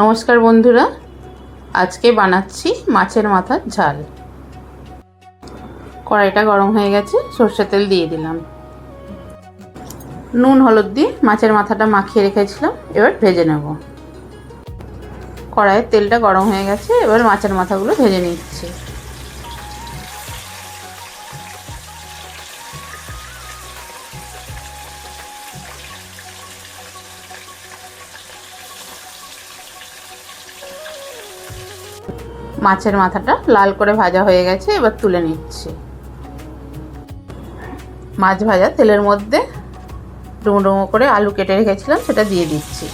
নমস্কার বন্ধুরা, আজকে বানাচ্ছি মাছের মাথার ঝাল। কড়াইটা গরম হয়ে গেছে, সরষের তেল দিয়ে দিলাম। নুন হলুদ দিয়ে মাছের মাথাটা মাখিয়ে রেখেছিলাম, এবার ভেজে নেব। কড়াইয়ের তেলটা গরম হয়ে গেছে, এবার মাছের মাথাগুলো ভেজে নিচ্ছি। মাছের মাথাটা লাল করে ভাজা হয়ে গেছে, এবার তুলে নিচ্ছি। মাছ ভাজা তেলের মধ্যে ডুমো ডুমো করে আলু কেটে রেখেছিলাম, সেটা দিয়ে দিচ্ছি।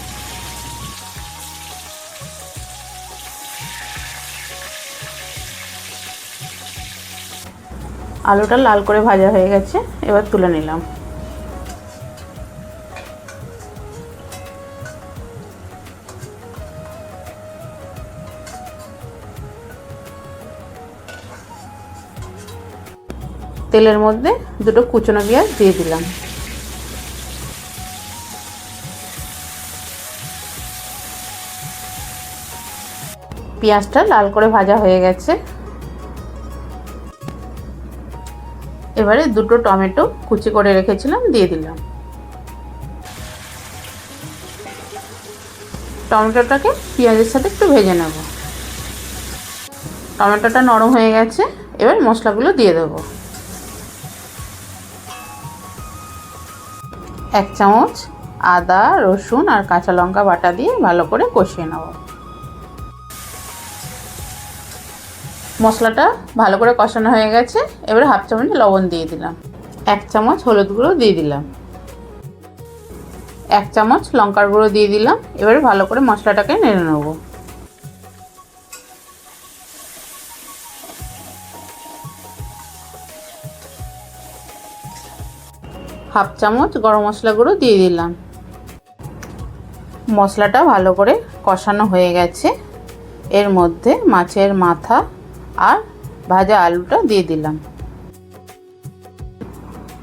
আলুটা লাল করে ভাজা হয়ে গেছে, এবার তুলে নিলাম। তেলের মধ্যে দুটো কুচনো পেঁয়াজ দিয়ে দিলাম। পেঁয়াজটা লাল করে ভাজা হয়ে গেছে, এবারে দুটো টমেটো কুচি করে রেখেছিলাম দিয়ে দিলাম। টমেটোটাকে পেঁয়াজের সাথে একটু ভেজে নেব। টমেটোটা নরম হয়ে গেছে, এবার মশলাগুলো দিয়ে দেবো। 1 চামচ আদা, রসুন আর কাঁচা লঙ্কা বাটা দিয়ে ভালো করে কষিয়ে নেব। মশলাটা ভালো করে কষানো হয়ে গেছে, এবারে 1/2 চামচ লবণ দিয়ে দিলাম। 1 চামচ হলুদ গুঁড়ো দিয়ে দিলাম। 1 চামচ লঙ্কার গুঁড়ো দিয়ে দিলাম। এবারে ভালো করে মশলাটাকে নেড়ে নেব। হাফ চামচ গরম মশলা গুঁড়ো দিয়ে দিলাম। মশলাটা ভালো করে কষানো হয়ে গেছে, এর মধ্যে মাছের মাথা আর ভাজা আলুটা দিয়ে দিলাম।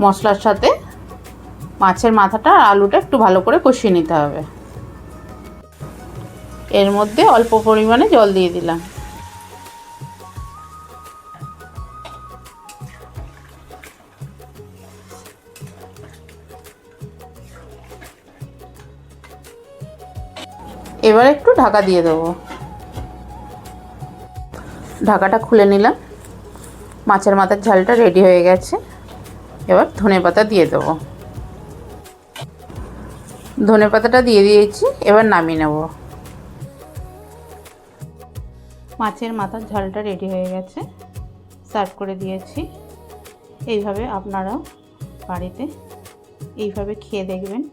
মশলার সাথে মাছের মাথাটা আর আলুটা একটু ভালো করে কষিয়ে নিতে হবে। এর মধ্যে অল্প পরিমাণে জল দিয়ে দিলাম। এবার একটু ঢাকা দিয়ে দেবো। ঢাকাটা খুলে নিলাম। মাছের মাথার ঝালটা রেডি হয়ে গেছে, এবার ধনেপাতা দিয়ে দেবো। ধনেপাতাটা দিয়ে দিয়েছি, এবার নামিয়ে নেব। মাছের মাথার ঝালটা রেডি হয়ে গেছে, সার্ভ করে দিয়েছি। এইভাবে আপনারাও বাড়িতে এইভাবে খেয়ে দেখবেন।